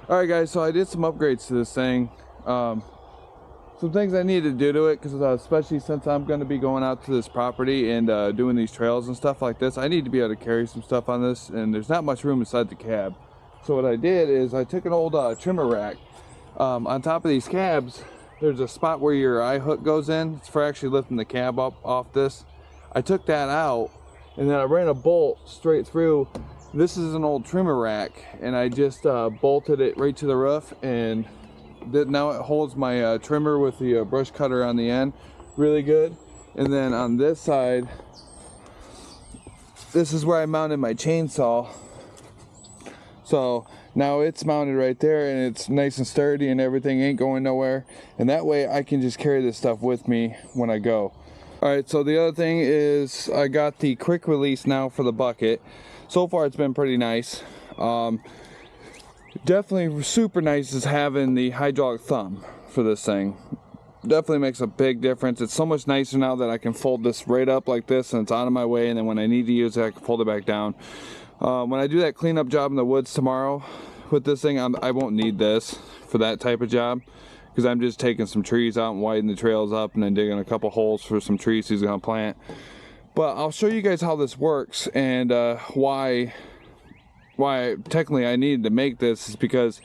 Alright guys, so I did some upgrades to this thing. Some things I need to do to it, because especially since I'm going to be going out to this property and doing these trails and stuff like this, I need to be able to carry some stuff on this, and there's not much room inside the cab. So what I did is I took an old trimmer rack. On top of these cabs, there's a spot where your eye hook goes in. It's for actually lifting the cab up off this. I took that out, and then I ran a bolt straight through. This is an old trimmer rack, and I just bolted it right to the roof, and now it holds my trimmer with the brush cutter on the end really good. And then on this side, this is where I mounted my chainsaw. So now it's mounted right there, and it's nice and sturdy, and everything ain't going nowhere. And that way I can just carry this stuff with me when I go. Alright, so the other thing is I got the quick release now for the bucket. So far it's been pretty nice. Definitely super nice is having the hydraulic thumb for this thing. Definitely makes a big difference. It's so much nicer now that I can fold this right up like this, and it's out of my way, and then when I need to use it I can fold it back down. When I do that cleanup job in the woods tomorrow with this thing, I won't need this for that type of job, because I'm just taking some trees out and widening the trails up and then digging a couple holes for some trees he's going to plant. But I'll show you guys how this works, and why technically I needed to make this is because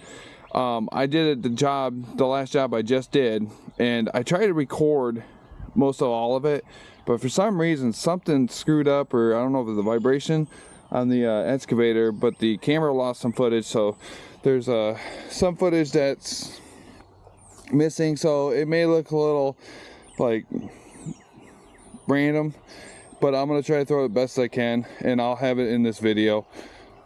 I did the last job I just did, and I tried to record most of all of it, but for some reason something screwed up, or I don't know if it was the vibration on the excavator, but the camera lost some footage, so there's some footage that's missing, so it may look a little like random, but I'm gonna try to throw it best I can, and I'll have it in this video.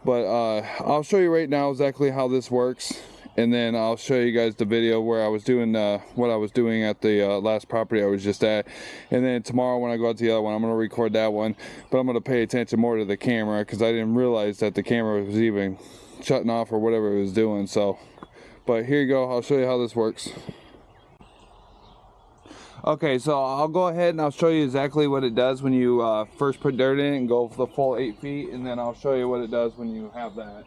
But I'll show you right now exactly how this works, and then I'll show you guys the video where I was doing what I was doing at the last property I was just at. And then tomorrow when I go out to the other one, I'm going to record that one, but I'm going to pay attention more to the camera, because I didn't realize that the camera was even shutting off or whatever it was doing. So, but here you go, I'll show you how this works. Okay, so I'll go ahead and I'll show you exactly what it does when you first put dirt in it and go for the full 8 feet, and then I'll show you what it does when you have that.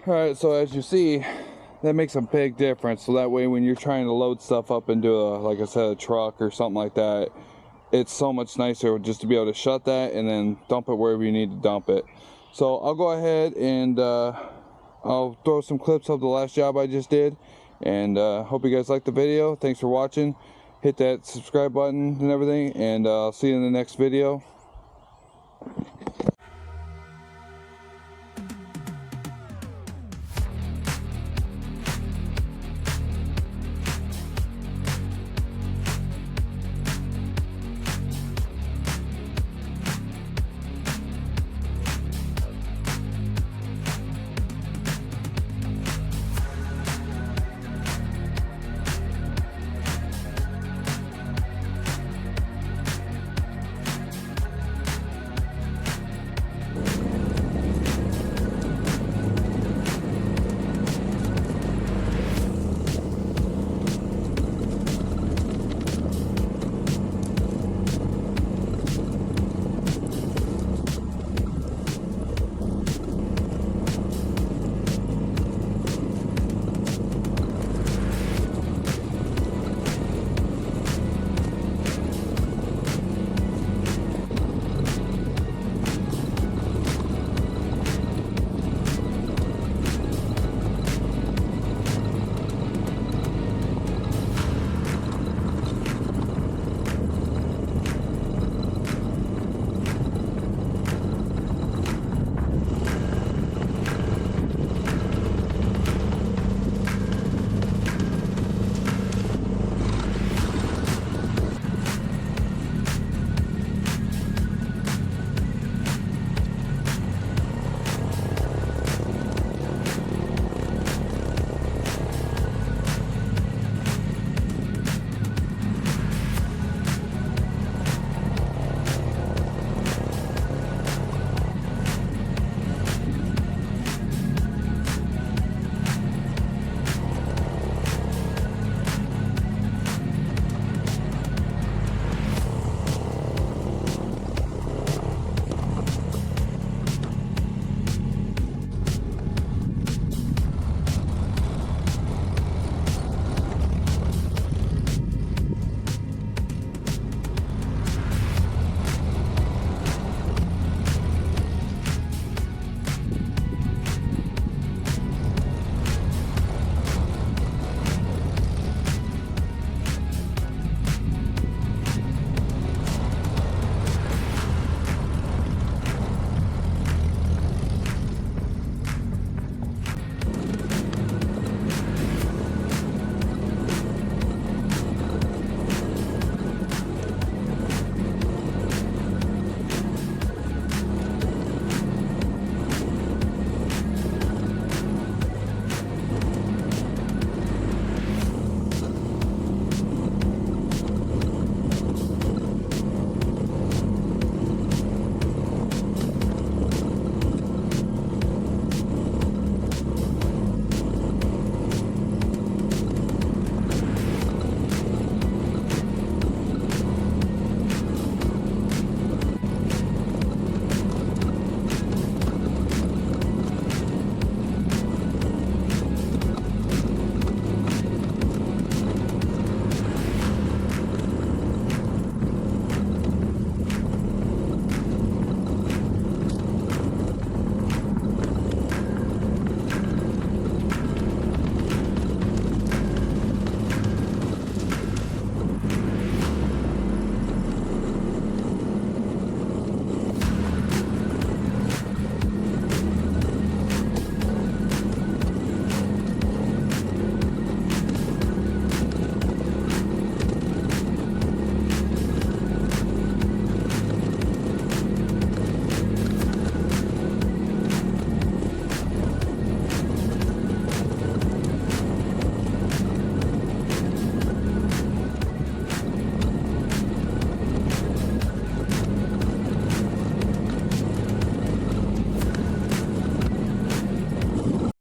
Alright, so as you see, that makes a big difference. So that way when you're trying to load stuff up into like I said, a truck or something like that, it's so much nicer just to be able to shut that and then dump it wherever you need to dump it. So I'll go ahead and I'll throw some clips of the last job I just did, and hope you guys liked the video. Thanks for watching. Hit that subscribe button and everything, and I'll see you in the next video.